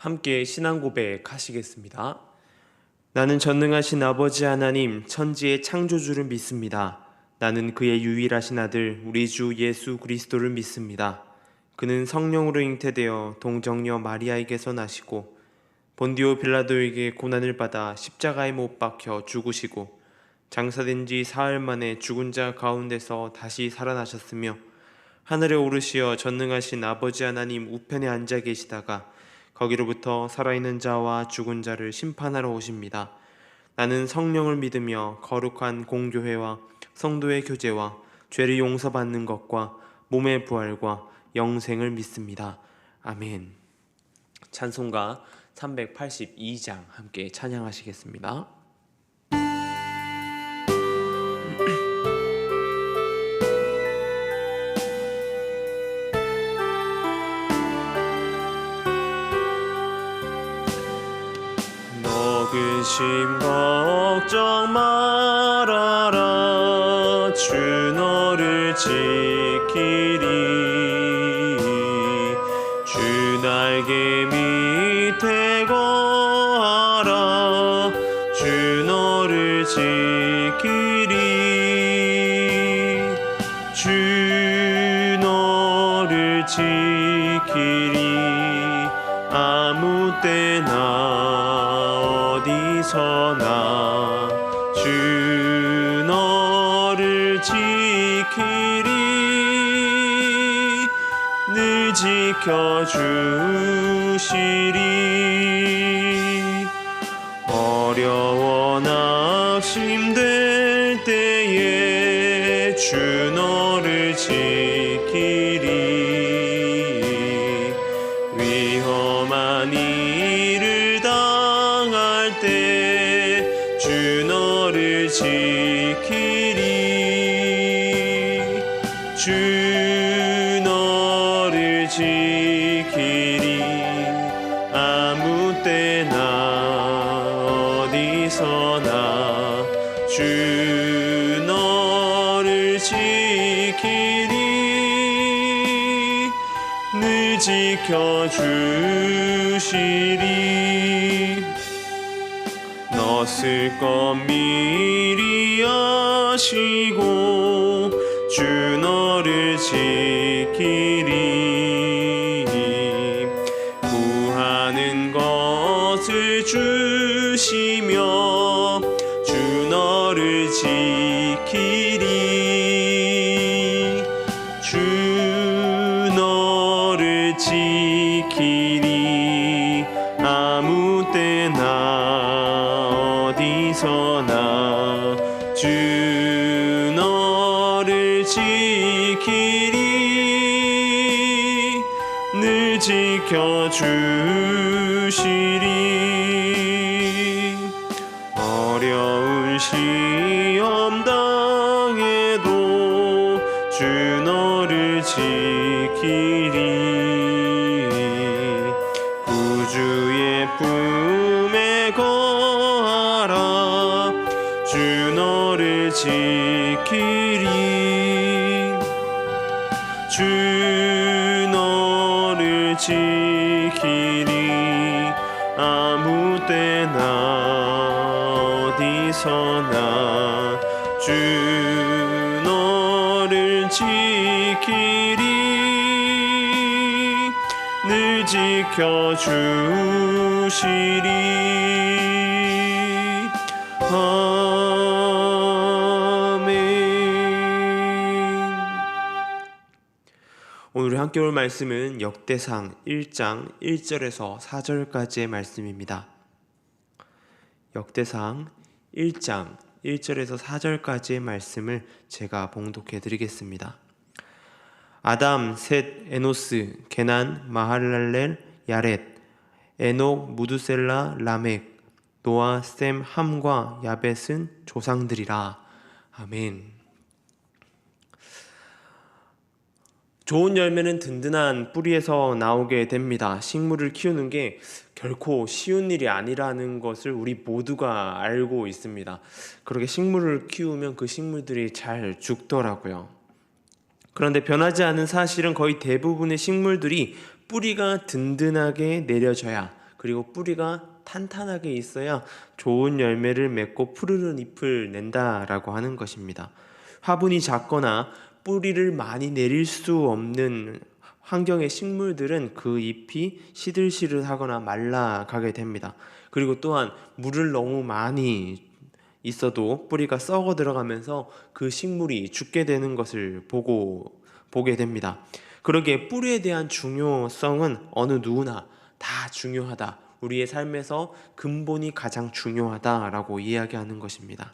함께 신앙 고백하시겠습니다. 나는 전능하신 아버지 하나님 천지의 창조주를 믿습니다. 나는 그의 유일하신 아들 우리 주 예수 그리스도를 믿습니다. 그는 성령으로 잉태되어 동정녀 마리아에게서 나시고 본디오 빌라도에게 고난을 받아 십자가에 못 박혀 죽으시고 장사된 지 사흘 만에 죽은 자 가운데서 다시 살아나셨으며 하늘에 오르시어 전능하신 아버지 하나님 우편에 앉아 계시다가 거기로부터 살아있는 자와 죽은 자를 심판하러 오십니다. 나는 성령을 믿으며 거룩한 공교회와 성도의 교제와 죄를 용서받는 것과 몸의 부활과 영생을 믿습니다. 아멘. 찬송가 382장 함께 찬양하시겠습니다. 근심 걱정 말아라 주 너를 지키리 주 날개 밑에 거하라 주 너를 지키리 주 너를 지키리 아무 때나 어디서나 주 너를 지키리 늘 지켜주시리 어려워 낙심될 때에 주 너를 지키리 위험한 일을 당할 때 주 너를 지키리 주 너를 지키리 아무 때나 어디서나 주 너를 지키리 늘 지켜주시리 넣었을 것 미리 아시고 주 너를 지키리 구하는 것을 주시며 주 너를 지키리 주 너를 지키리 아무 때나 어디서나 주 너를 지키리 늘 지켜주시리 어려운 시험 당해도 주 너를 지키리 구주의 품에 거하라 주 너를 지키리 주 너를 지키리 아무 때나 어디서나 주 너를 지키리 늘 지켜주시리 오늘 함께 볼 말씀은 역대상 1장 1절에서 4절까지의 말씀입니다. 역대상 1장 1절에서 4절까지의 말씀을 제가 봉독해 드리겠습니다. 아담, 셋, 에노스, 게난, 마할랄렐, 야렛, 에녹, 무두셀라, 라멕, 노아, 셈, 함과 야벳은 조상들이라. 아멘. 좋은 열매는 든든한 뿌리에서 나오게 됩니다. 식물을 키우는 게 결코 쉬운 일이 아니라는 것을 우리 모두가 알고 있습니다. 그렇게 식물을 키우면 그 식물들이 잘 죽더라고요. 그런데 변하지 않은 사실은 거의 대부분의 식물들이 뿌리가 든든하게 내려져야 그리고 뿌리가 탄탄하게 있어야 좋은 열매를 맺고 푸르른 잎을 낸다라고 하는 것입니다. 화분이 작거나 뿌리를 많이 내릴 수 없는 환경의 식물들은 그 잎이 시들시들하거나 말라가게 됩니다. 그리고 또한 물을 너무 많이 있어도 뿌리가 썩어 들어가면서 그 식물이 죽게 되는 것을 보게 됩니다. 그러기에 뿌리에 대한 중요성은 어느 누구나 다 중요하다. 우리의 삶에서 근본이 가장 중요하다라고 이야기하는 것입니다.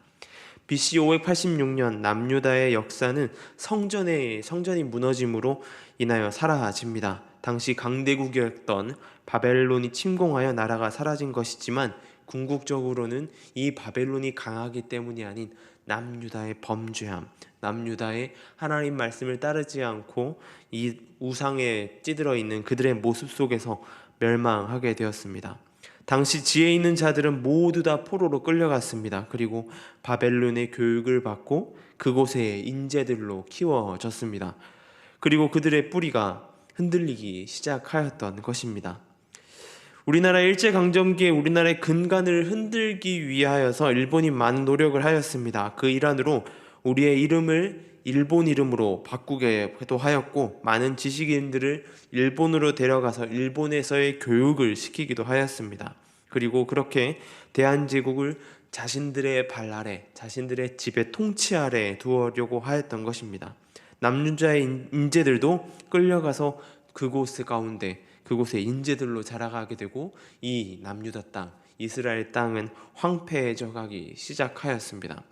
BC 586년 남유다의 역사는 성전이 무너짐으로 인하여 사라집니다. 당시 강대국이었던 바벨론이 침공하여 나라가 사라진 것이지만 궁극적으로는 이 바벨론이 강하기 때문이 아닌 남유다의 범죄함, 남유다의 하나님 말씀을 따르지 않고 이 우상에 찌들어 있는 그들의 모습 속에서 멸망하게 되었습니다. 당시 지혜 있는 자들은 모두 다 포로로 끌려갔습니다. 그리고 바벨론의 교육을 받고 그곳의 인재들로 키워졌습니다. 그리고 그들의 뿌리가 흔들리기 시작하였던 것입니다. 우리나라 일제강점기에 우리나라의 근간을 흔들기 위하여서 일본이 많은 노력을 하였습니다. 그 일환으로 우리의 이름을 일본 이름으로 바꾸기도 하였고, 많은 지식인들을 일본으로 데려가서 일본에서의 교육을 시키기도 하였습니다. 그리고 그렇게 대한제국을 자신들의 발 아래, 자신들의 지배 통치 아래 두으려고 하였던 것입니다. 남유다의 인재들도 끌려가서 그곳의 인재들로 자라가게 되고, 이 남유다 땅, 이스라엘 땅은 황폐해져 가기 시작하였습니다.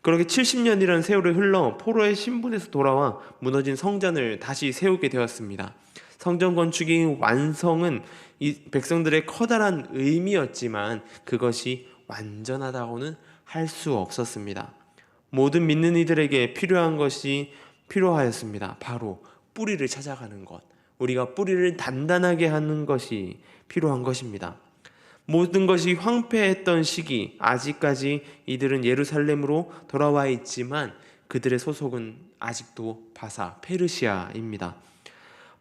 그렇게 70년이라는 세월이 흘러 포로의 신분에서 돌아와 무너진 성전을 다시 세우게 되었습니다. 성전 건축의 완성은 이 백성들의 커다란 의미였지만 그것이 완전하다고는 할 수 없었습니다. 모든 믿는 이들에게 필요하였습니다. 바로 뿌리를 찾아가는 것, 우리가 뿌리를 단단하게 하는 것이 필요한 것입니다. 모든 것이 황폐했던 시기, 아직까지 이들은 예루살렘으로 돌아와 있지만 그들의 소속은 아직도 페르시아입니다.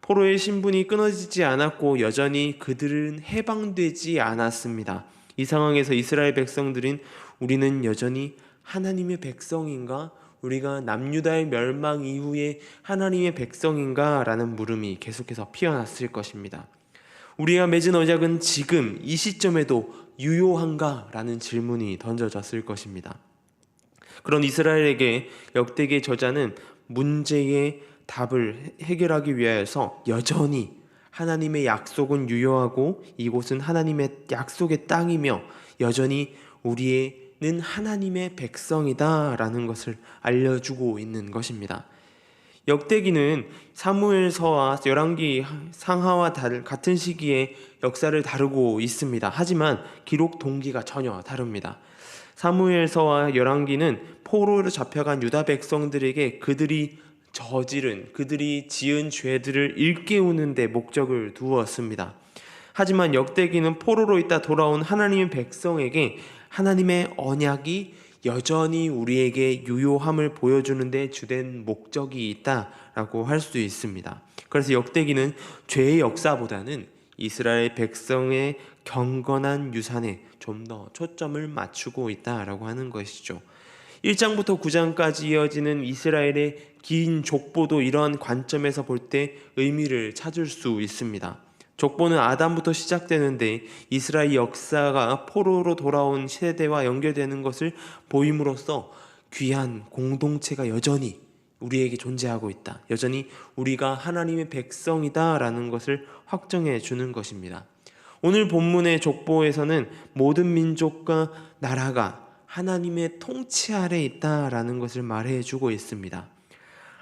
포로의 신분이 끊어지지 않았고 여전히 그들은 해방되지 않았습니다. 이 상황에서 이스라엘 백성들인 우리는 여전히 하나님의 백성인가? 우리가 남유다의 멸망 이후에 하나님의 백성인가? 라는 물음이 계속해서 피어났을 것입니다. 우리가 맺은 언약은 지금 이 시점에도 유효한가? 라는 질문이 던져졌을 것입니다. 그런 이스라엘에게 역대기의 저자는 문제의 답을 해결하기 위하여서 여전히 하나님의 약속은 유효하고 이곳은 하나님의 약속의 땅이며 여전히 우리는 하나님의 백성이다 라는 것을 알려주고 있는 것입니다. 역대기는 사무엘서와 열왕기 상하와 같은 시기에 역사를 다루고 있습니다. 하지만 기록 동기가 전혀 다릅니다. 사무엘서와 열왕기는 포로로 잡혀간 유다 백성들에게 그들이 지은 죄들을 일깨우는 데 목적을 두었습니다. 하지만 역대기는 포로로 있다 돌아온 하나님의 백성에게 하나님의 언약이 여전히 우리에게 유효함을 보여주는 데 주된 목적이 있다라고 할 수 있습니다. 그래서 역대기는 죄의 역사보다는 이스라엘 백성의 경건한 유산에 좀 더 초점을 맞추고 있다라고 하는 것이죠. 1장부터 9장까지 이어지는 이스라엘의 긴 족보도 이러한 관점에서 볼 때 의미를 찾을 수 있습니다. 족보는 아담부터 시작되는데 이스라엘 역사가 포로로 돌아온 세대와 연결되는 것을 보임으로써 귀한 공동체가 여전히 우리에게 존재하고 있다. 여전히 우리가 하나님의 백성이다 라는 것을 확정해 주는 것입니다. 오늘 본문의 족보에서는 모든 민족과 나라가 하나님의 통치 아래 있다라는 것을 말해주고 있습니다.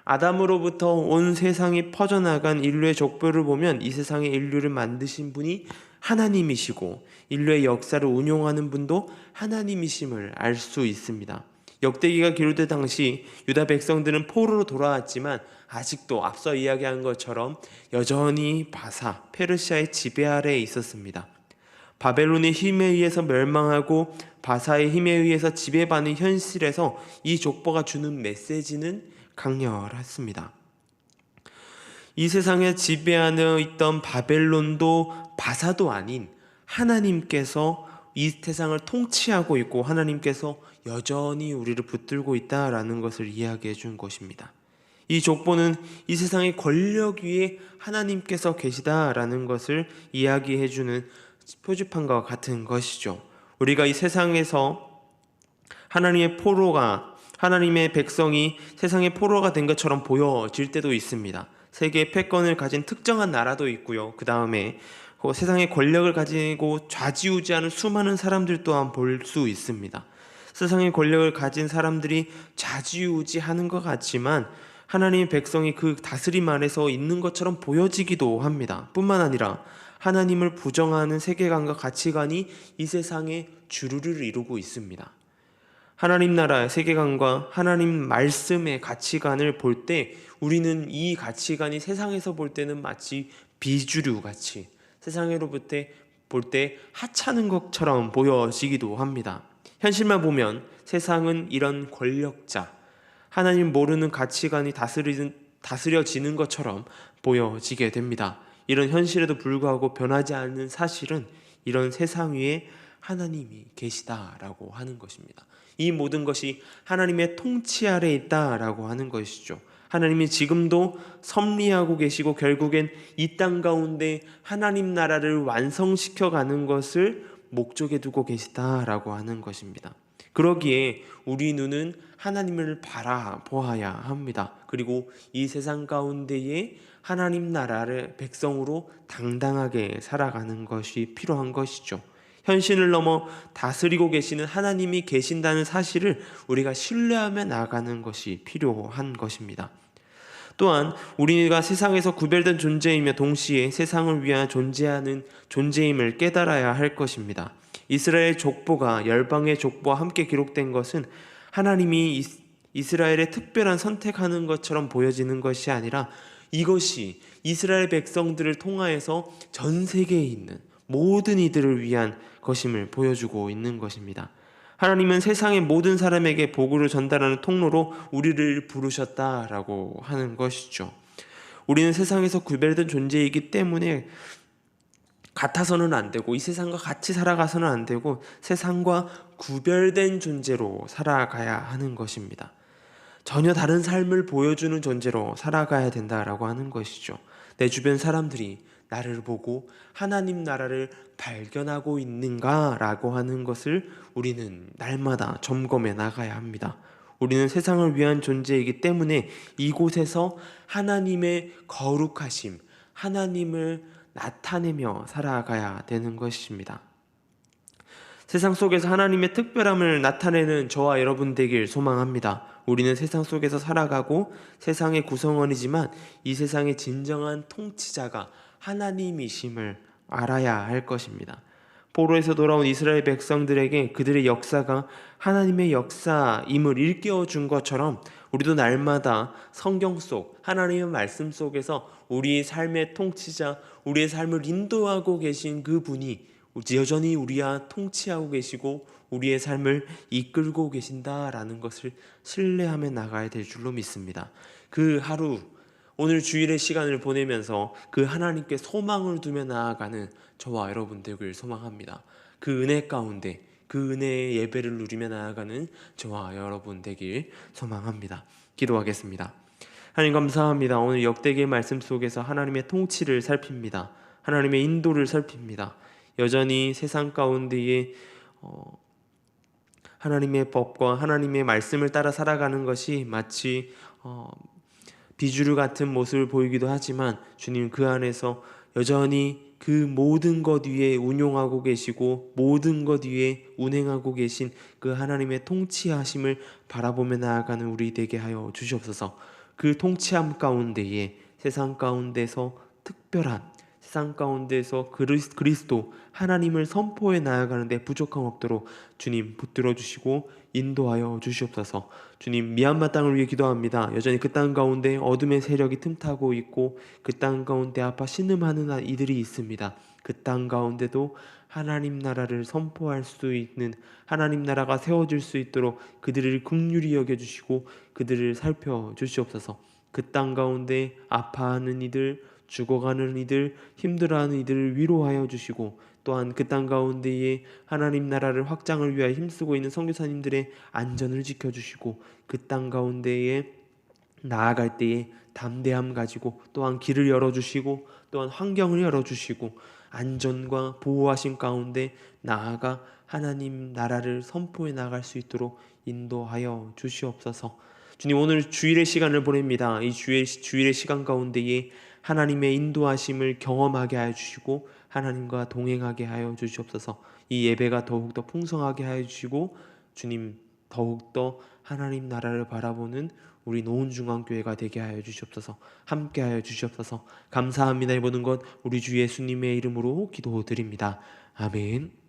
아담으로부터 온 세상이 퍼져나간 인류의 족보를 보면 이 세상의 인류를 만드신 분이 하나님이시고 인류의 역사를 운용하는 분도 하나님이심을 알 수 있습니다. 역대기가 기록될 당시 유다 백성들은 포로로 돌아왔지만 아직도 앞서 이야기한 것처럼 여전히 페르시아의 지배 아래에 있었습니다. 바벨론의 힘에 의해서 멸망하고 바사의 힘에 의해서 지배받는 현실에서 이 족보가 주는 메시지는 강렬했습니다. 이 세상에 지배하여 있던 바벨론도 바사도 아닌 하나님께서 이 세상을 통치하고 있고 하나님께서 여전히 우리를 붙들고 있다라는 것을 이야기해 준 것입니다. 이 족보는 이 세상의 권력 위에 하나님께서 계시다라는 것을 이야기해 주는 표지판과 같은 것이죠. 우리가 이 세상에서 하나님의 백성이 세상의 포로가 된 것처럼 보여질 때도 있습니다. 세계의 패권을 가진 특정한 나라도 있고요. 그 다음에 세상의 권력을 가지고 좌지우지하는 수많은 사람들 또한 볼 수 있습니다. 세상의 권력을 가진 사람들이 좌지우지하는 것 같지만 하나님의 백성이 그 다스림 안에서 있는 것처럼 보여지기도 합니다. 뿐만 아니라 하나님을 부정하는 세계관과 가치관이 이 세상에 주류를 이루고 있습니다. 하나님 나라의 세계관과 하나님 말씀의 가치관을 볼 때 우리는 이 가치관이 세상에서 볼 때는 마치 비주류같이 세상으로부터 볼 때 하찮은 것처럼 보여지기도 합니다. 현실만 보면 세상은 이런 권력자, 하나님 모르는 가치관이 다스려지는 것처럼 보여지게 됩니다. 이런 현실에도 불구하고 변하지 않는 사실은 이런 세상 위에 하나님이 계시다라고 하는 것입니다. 이 모든 것이 하나님의 통치 아래 있다라고 하는 것이죠. 하나님이 지금도 섭리하고 계시고 결국엔 이 땅 가운데 하나님 나라를 완성시켜 가는 것을 목적에 두고 계시다라고 하는 것입니다. 그러기에 우리 눈은 하나님을 바라보아야 합니다. 그리고 이 세상 가운데에 하나님 나라를 백성으로 당당하게 살아가는 것이 필요한 것이죠. 현실을 넘어 다스리고 계시는 하나님이 계신다는 사실을 우리가 신뢰하며 나아가는 것이 필요한 것입니다. 또한 우리가 세상에서 구별된 존재이며 동시에 세상을 위하여 존재하는 존재임을 깨달아야 할 것입니다. 이스라엘 족보가 열방의 족보와 함께 기록된 것은 하나님이 이스라엘의 특별한 선택하는 것처럼 보여지는 것이 아니라 이것이 이스라엘 백성들을 통하여서 전 세계에 있는 모든 이들을 위한 것임을 보여주고 있는 것입니다. 하나님은 세상의 모든 사람에게 복을 전달하는 통로로 우리를 부르셨다라고 하는 것이죠. 우리는 세상에서 구별된 존재이기 때문에 같아서는 안 되고 이 세상과 같이 살아가서는 안 되고 세상과 구별된 존재로 살아가야 하는 것입니다. 전혀 다른 삶을 보여주는 존재로 살아가야 된다라고 하는 것이죠. 내 주변 사람들이 나를 보고 하나님 나라를 발견하고 있는가라고 하는 것을 우리는 날마다 점검해 나가야 합니다. 우리는 세상을 위한 존재이기 때문에 이곳에서 하나님의 거룩하심, 하나님을 나타내며 살아가야 되는 것입니다. 세상 속에서 하나님의 특별함을 나타내는 저와 여러분 되길 소망합니다. 우리는 세상 속에서 살아가고 세상의 구성원이지만 이 세상의 진정한 통치자가 하나님이심을 알아야 할 것입니다. 포로에서 돌아온 이스라엘 백성들에게 그들의 역사가 하나님의 역사임을 일깨워 준 것처럼 우리도 날마다 성경 속 하나님의 말씀 속에서 우리의 삶의 통치자, 우리의 삶을 인도하고 계신 그분이 여전히 우리와 통치하고 계시고 우리의 삶을 이끌고 계신다라는 것을 신뢰하며 나가야 될 줄로 믿습니다. 그 하루 오늘 주일의 시간을 보내면서 그 하나님께 소망을 두며 나아가는 저와 여러분 되길 소망합니다. 그 은혜 가운데 그 은혜의 예배를 누리며 나아가는 저와 여러분 되길 소망합니다. 기도하겠습니다. 하나님 감사합니다. 오늘 역대기의 말씀 속에서 하나님의 통치를 살핍니다. 하나님의 인도를 살핍니다. 여전히 세상 가운데에 하나님의 법과 하나님의 말씀을 따라 살아가는 것이 마치 비주류 같은 모습을 보이기도 하지만 주님 그 안에서 여전히 그 모든 것 위에 운용하고 계시고 모든 것 위에 운행하고 계신 그 하나님의 통치하심을 바라보며 나아가는 우리 되게 하여 주시옵소서. 그 통치함 가운데에 세상 가운데서 특별한 세상 가운데서 그리스도 하나님을 선포해 나아가는데 부족함 없도록 주님 붙들어 주시고 인도하여 주시옵소서. 주님 미얀마 땅을 위해 기도합니다. 여전히 그 땅 가운데 어둠의 세력이 틈타고 있고 그 땅 가운데 아파 신음하는 이들이 있습니다. 그 땅 가운데도 하나님 나라를 선포할 수 있는 하나님 나라가 세워질 수 있도록 그들을 긍휼히 여겨주시고 그들을 살펴 주시옵소서. 그 땅 가운데 아파하는 이들, 죽어가는 이들, 힘들어하는 이들을 위로하여 주시고, 또한 그 땅 가운데에 하나님 나라를 확장을 위하여 힘쓰고 있는 선교사님들의 안전을 지켜주시고, 그 땅 가운데에 나아갈 때에 담대함 가지고 또한 길을 열어주시고, 또한 환경을 열어주시고, 안전과 보호하신 가운데 나아가 하나님 나라를 선포해 나갈 수 있도록 인도하여 주시옵소서. 주님, 오늘 주일의 시간을 보냅니다. 이 주일의 시간 가운데에 하나님의 인도하심을 경험하게 하여 주시고, 하나님과 동행하게 하여 주시옵소서. 이 예배가 더욱더 풍성하게 하여 주시고, 주님, 더욱더 하나님 나라를 바라보는 우리 노은중앙교회가 되게 하여 주시옵소서. 함께 하여 주시옵소서. 감사합니다. 이 모든 것 우리 주 예수님의 이름으로 기도드립니다. 아멘.